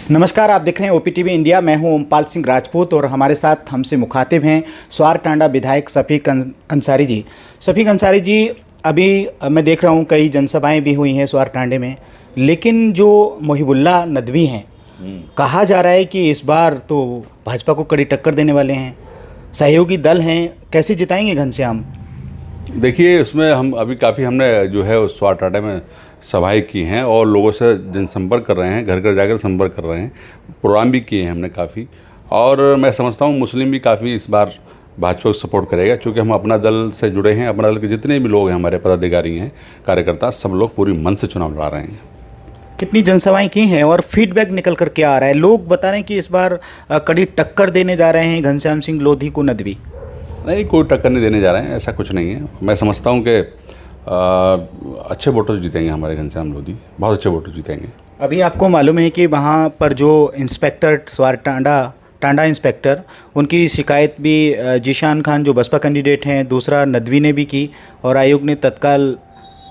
नमस्कार, आप देख रहे हैं ओपीटीवी इंडिया। मैं हूं ओमपाल सिंह राजपूत और हमारे साथ हमसे मुखातिब हैं स्वार टांडा विधायक शफीक अंसारी जी। शफीक अंसारी जी, अभी मैं देख रहा हूं कई जनसभाएं भी हुई हैं स्वार टांडे में, लेकिन जो मुहिबुल्लाह नदवी हैं, कहा जा रहा है कि इस बार तो भाजपा को कड़ी टक्कर देने वाले हैं, सहयोगी दल हैं, कैसे जिताएंगे घनश्याम? देखिए, इसमें हम अभी काफ़ी हमने जो है उस स्वार टांडे में सभाएं की हैं और लोगों से जनसंपर्क कर रहे हैं, घर घर जाकर संपर्क कर रहे हैं, प्रोग्राम भी किए हैं हमने काफ़ी। और मैं समझता हूँ मुस्लिम भी काफ़ी इस बार भाजपा को सपोर्ट करेगा, क्योंकि हम अपना दल से जुड़े हैं। अपना दल के जितने भी लोग हैं, हमारे पदाधिकारी हैं, कार्यकर्ता, सब लोग पूरी मन से चुनाव लड़ा रहे हैं। कितनी जनसभाएं की हैं और फीडबैक निकल कर क्या आ रहा है? लोग बता रहे हैं कि इस बार कड़ी टक्कर देने जा रहे हैं घनश्याम सिंह लोधी को नदवी। नहीं, कोई टक्कर नहीं देने जा रहे हैं, ऐसा कुछ नहीं है। मैं समझता हूँ कि अच्छे वोटर जीतेंगे हमारे घनश्याम लोधी, बहुत अच्छे वोटर जीतेंगे। अभी आपको मालूम है कि वहाँ पर जो इंस्पेक्टर स्वार टांडा इंस्पेक्टर, उनकी शिकायत भी जीशान खान जो बसपा कैंडिडेट हैं, दूसरा नदवी ने भी की और आयोग ने तत्काल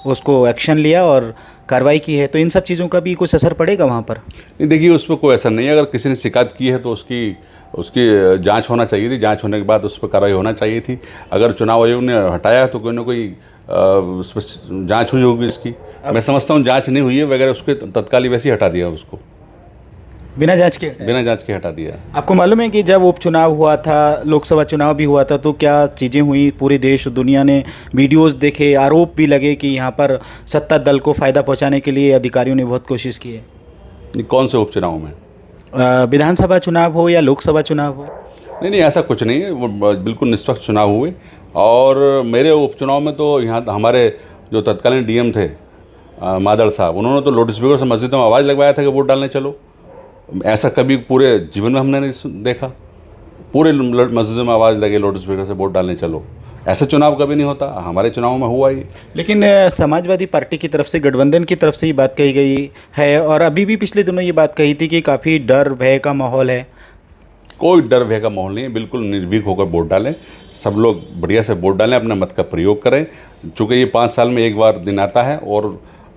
उसको एक्शन लिया और कार्रवाई की है। तो इन सब चीज़ों का भी कुछ असर पड़ेगा वहाँ पर? नहीं, देखिए, उस पर कोई असर नहीं है। अगर किसी ने शिकायत की है तो उसकी जांच होना चाहिए थी। जांच होने के बाद उस पर कार्रवाई होना चाहिए थी। अगर चुनाव आयोग ने हटाया तो कोई ना कोई उस पर जांच हुई होगी इसकी। मैं समझता हूँ जांच नहीं हुई है वगैरह, उसके तत्काल ही वैसे ही हटा दिया, उसको बिना जांच के हटा दिया। आपको मालूम है कि जब उपचुनाव हुआ था, लोकसभा चुनाव भी हुआ था, तो क्या चीज़ें हुई, पूरे देश और दुनिया ने वीडियोस देखे, आरोप भी लगे कि यहाँ पर सत्ता दल को फ़ायदा पहुँचाने के लिए अधिकारियों ने बहुत कोशिश की है। कौन से उपचुनाव में? विधानसभा चुनाव हो या लोकसभा चुनाव हो? नहीं, ऐसा कुछ नहीं है। वो बिल्कुल निष्पक्ष चुनाव हुए। और मेरे उपचुनाव में तो यहाँ हमारे जो तत्कालीन डीएम थे मादड़ साहब, उन्होंने तो लाउड स्पीकर से मस्जिदों में आवाज़ लगवाया था कि वोट डालने चलो। ऐसा कभी पूरे जीवन में हमने नहीं देखा। पूरे मस्जिदों में आवाज़ लगे लाउड स्पीकर से वोट डालने चलो। ऐसा चुनाव कभी नहीं होता, हमारे चुनाव में हुआ ही। लेकिन समाजवादी पार्टी की तरफ से, गठबंधन की तरफ से ये बात कही गई है और अभी भी पिछले दिनों ये बात कही थी कि काफ़ी डर भय का माहौल है। कोई डर भय का माहौल नहीं है। बिल्कुल निर्भीक होकर वोट डालें। सब लोग बढ़िया से वोट डालें, अपने मत का प्रयोग करें। चूँकि ये 5 साल में एक बार दिन आता है और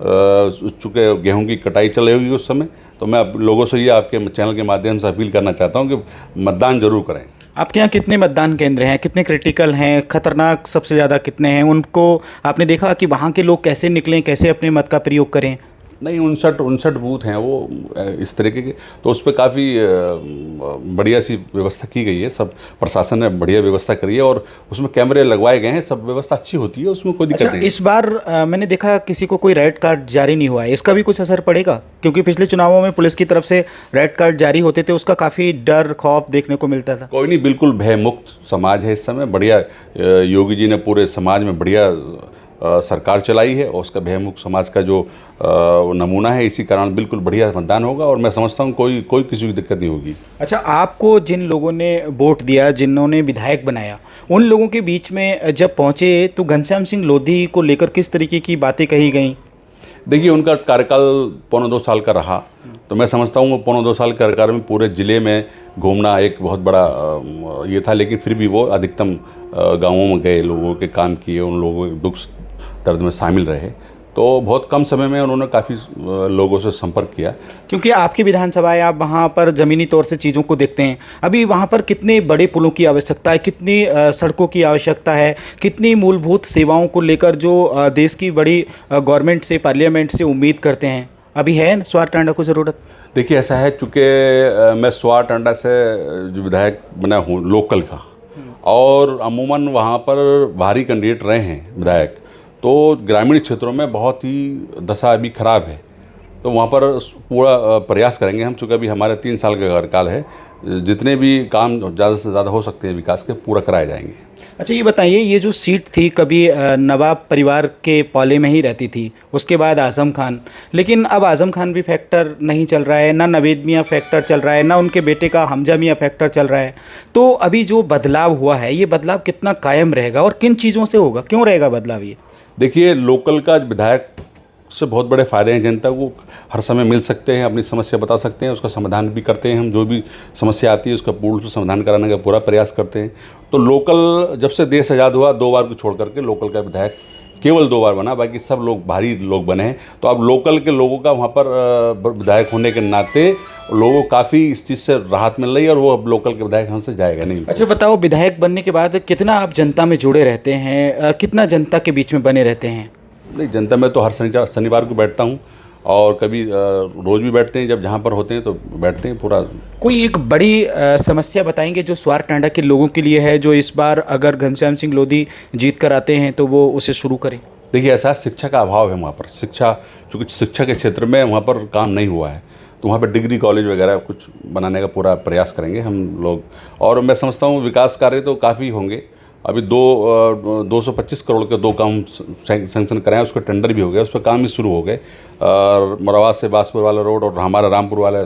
चूँकि गेहूं की कटाई चल रही होगी उस समय, तो मैं लोगों से ये आपके चैनल के माध्यम से अपील करना चाहता हूँ कि मतदान जरूर करें। आपके यहाँ कितने मतदान केंद्र हैं, कितने क्रिटिकल हैं, खतरनाक सबसे ज़्यादा कितने हैं? उनको आपने देखा कि वहाँ के लोग कैसे निकलें, कैसे अपने मत का प्रयोग करें? नहीं, 59 बूथ हैं वो इस तरीके के, तो उस पर काफ़ी बढ़िया सी व्यवस्था की गई है। सब प्रशासन ने बढ़िया व्यवस्था करी है और उसमें कैमरे लगवाए गए हैं। सब व्यवस्था अच्छी होती है, उसमें कोई दिक्कत नहीं। इस बार मैंने देखा किसी को कोई रेड कार्ड जारी नहीं हुआ है, इसका भी कुछ असर पड़ेगा? क्योंकि पिछले चुनावों में पुलिस की तरफ से रेड कार्ड जारी होते थे, उसका काफ़ी डर खौफ देखने को मिलता था। कोई नहीं, बिल्कुल भयमुक्त समाज है इस समय। बढ़िया योगी जी ने पूरे समाज में बढ़िया सरकार चलाई है और उसका भयमुक्त समाज का जो नमूना है, इसी कारण बिल्कुल बढ़िया मतदान होगा और मैं समझता हूँ कोई किसी की दिक्कत नहीं होगी। अच्छा, आपको जिन लोगों ने वोट दिया, जिन्होंने विधायक बनाया, उन लोगों के बीच में जब पहुँचे तो घनश्याम सिंह लोधी को लेकर किस तरीके की बातें कही गई? देखिए, उनका कार्यकाल 1.25 साल का रहा, तो मैं समझता हूँ वो 1.25 साल के कार्यकाल में पूरे ज़िले में घूमना एक बहुत बड़ा ये था। लेकिन फिर भी वो अधिकतम गाँवों में गए, लोगों के काम किए, उन लोगों के दुख दर्द में शामिल रहे। तो बहुत कम समय में उन्होंने काफ़ी लोगों से संपर्क किया। क्योंकि आपकी विधानसभा है, आप वहाँ पर ज़मीनी तौर से चीज़ों को देखते हैं। अभी वहाँ पर कितने बड़े पुलों की आवश्यकता है, कितनी सड़कों की आवश्यकता है, कितनी मूलभूत सेवाओं को लेकर जो देश की बड़ी गवर्नमेंट से, पार्लियामेंट से उम्मीद करते हैं, अभी है स्वार टांडा को ज़रूरत? देखिए, ऐसा है, चूँकि मैं स्वार टांडा से जो विधायक बना हूँ लोकल का, और अमूमन वहाँ पर भारी कैंडिडेट रहे हैं विधायक, तो ग्रामीण क्षेत्रों में बहुत ही दशा अभी ख़राब है। तो वहाँ पर पूरा प्रयास करेंगे हम। चूँकि अभी हमारे 3 साल का कार्यकाल है, जितने भी काम ज़्यादा से ज़्यादा हो सकते हैं विकास के, पूरा कराए जाएंगे। अच्छा, ये बताइए, ये जो सीट थी कभी नवाब परिवार के पौले में ही रहती थी, उसके बाद आज़म खान, लेकिन अब आज़म खान भी फैक्टर नहीं चल रहा है, ना नवेद मियाँ फैक्टर चल रहा है, ना उनके बेटे का हमजा मियाँ फैक्टर चल रहा है। तो अभी जो बदलाव हुआ है, ये बदलाव कितना कायम रहेगा और किन चीज़ों से होगा, क्यों रहेगा बदलाव ये? देखिए, लोकल का विधायक से बहुत बड़े फ़ायदे हैं। जनता को हर समय मिल सकते हैं, अपनी समस्या बता सकते हैं, उसका समाधान भी करते हैं। हम जो भी समस्या आती है उसका पूर्ण समाधान कराने का पूरा प्रयास करते हैं। तो लोकल, जब से देश आज़ाद हुआ, 2 बार को छोड़ करके लोकल का विधायक केवल 2 बार बना, बाकी सब लोग भारी लोग बने हैं। तो अब लोकल के लोगों का वहाँ पर विधायक होने के नाते लोगों को काफ़ी इस चीज़ से राहत मिल रही है, और वो अब लोकल के विधायक यहाँ से जाएगा नहीं। अच्छा बताओ, विधायक बनने के बाद कितना आप जनता में जुड़े रहते हैं, कितना जनता के बीच में बने रहते हैं? नहीं, जनता में तो हर शनिवार को बैठता हूँ, और कभी रोज़ भी बैठते हैं, जब जहाँ पर होते हैं तो बैठते हैं पूरा। कोई एक बड़ी समस्या बताएंगे जो स्वार टांडा के लोगों के लिए है, जो इस बार अगर घनश्याम सिंह लोधी जीत कर आते हैं तो वो उसे शुरू करें? देखिए, ऐसा शिक्षा का अभाव है वहाँ पर। चूँकि शिक्षा के क्षेत्र में वहाँ पर काम नहीं हुआ है, तो वहाँ पर डिग्री कॉलेज वगैरह कुछ बनाने का पूरा प्रयास करेंगे हम लोग। और मैं समझता हूँ विकास कार्य तो काफ़ी होंगे। अभी 225 करोड़ के 2 काम सैंक्शन कराए, उसका टेंडर भी हो गया, उस पर काम भी शुरू हो गए। और मरवाद से बासपुर वाला रोड और हमारा रामपुर वाला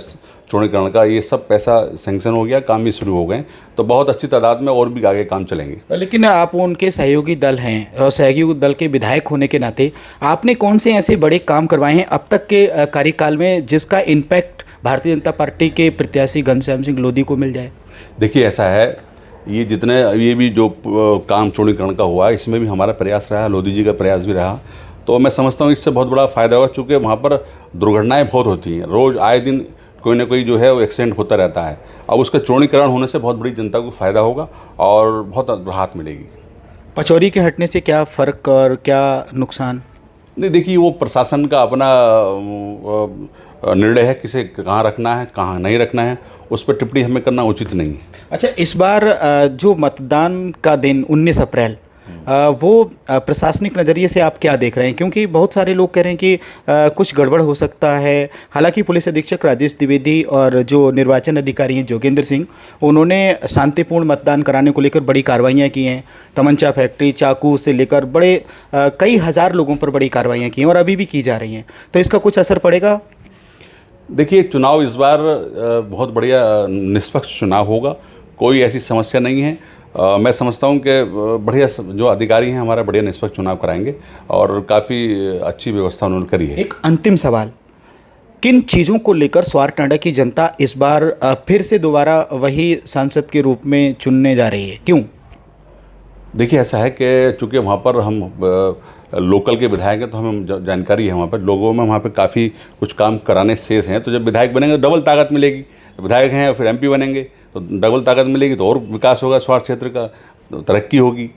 चौड़ीकरण का, ये सब पैसा सैंक्शन हो गया, काम भी शुरू हो गए। तो बहुत अच्छी तादाद में और भी आगे काम चलेंगे। लेकिन आप उनके सहयोगी दल हैं, और सहयोगी दल के विधायक होने के नाते आपने कौन से ऐसे बड़े काम करवाए हैं अब तक के कार्यकाल में जिसका इम्पैक्ट भारतीय जनता पार्टी के प्रत्याशी घनश्याम सिंह लोधी को मिल जाए? देखिए, ऐसा है, ये भी जो काम चौड़ीकरण का हुआ है, इसमें भी हमारा प्रयास रहा, लोधी जी का प्रयास भी रहा। तो मैं समझता हूँ इससे बहुत बड़ा फ़ायदा होगा, चूँकि वहाँ पर दुर्घटनाएं बहुत होती हैं, रोज़ आए दिन कोई ना कोई जो है वो एक्सीडेंट होता रहता है। अब उसका चौड़ीकरण होने से बहुत बड़ी जनता को फ़ायदा होगा और बहुत राहत मिलेगी। पचौरी के हटने से क्या फ़र्क और क्या नुकसान? नहीं, देखिए, वो प्रशासन का अपना निर्णय है, किसे कहाँ रखना है, कहाँ नहीं रखना है, उस पर टिप्पणी हमें करना उचित नहीं है। अच्छा, इस बार जो मतदान का दिन 19 अप्रैल, वो प्रशासनिक नज़रिए से आप क्या देख रहे हैं? क्योंकि बहुत सारे लोग कह रहे हैं कि कुछ गड़बड़ हो सकता है। हालांकि पुलिस अधीक्षक राजेश द्विवेदी और जो निर्वाचन अधिकारी हैं जोगेंद्र सिंह, उन्होंने शांतिपूर्ण मतदान कराने को लेकर बड़ी कार्रवाइयाँ की हैं। तमंचा फैक्ट्री, चाकू से लेकर बड़े कई हज़ार लोगों पर बड़ी कार्रवाइयाँ की हैं और अभी भी की जा रही हैं। तो इसका कुछ असर पड़ेगा? देखिए, चुनाव इस बार बहुत बढ़िया निष्पक्ष चुनाव होगा, कोई ऐसी समस्या नहीं है। मैं समझता हूँ कि बढ़िया जो अधिकारी हैं हमारा बढ़िया निष्पक्ष चुनाव कराएंगे, और काफ़ी अच्छी व्यवस्था उन्होंने करी है। एक अंतिम सवाल, किन चीज़ों को लेकर स्वार टांडा की जनता इस बार फिर से दोबारा वही सांसद के रूप में चुनने जा रही है, क्यों? देखिए, ऐसा है कि चूँकि वहाँ पर हम लोकल के विधायक हैं, तो हमें जानकारी है वहाँ पर लोगों में, वहाँ पे काफ़ी कुछ काम कराने शेष हैं। तो जब विधायक बनेंगे तो डबल ताकत मिलेगी। विधायक हैं फिर MP बनेंगे तो डबल ताकत मिलेगी, तो और विकास होगा, स्वार क्षेत्र का तरक्की होगी।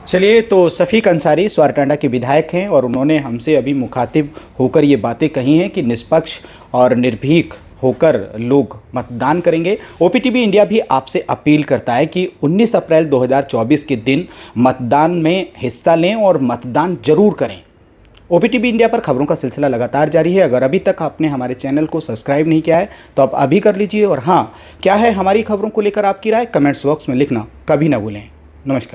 चलिए, तो शफीक अंसारी स्वार टांडा के विधायक हैं और उन्होंने हमसे अभी मुखातिब होकर ये बातें कही हैं कि निष्पक्ष और निर्भीक होकर लोग मतदान करेंगे। OPTV इंडिया भी आपसे अपील करता है कि 19 अप्रैल 2024 के दिन मतदान में हिस्सा लें और मतदान जरूर करें। OPTV इंडिया पर खबरों का सिलसिला लगातार जारी है। अगर अभी तक आपने हमारे चैनल को सब्सक्राइब नहीं किया है तो आप अभी कर लीजिए। और हाँ, क्या है हमारी खबरों को लेकर आपकी राय, कमेंट्स बॉक्स में लिखना कभी ना भूलें। नमस्कार।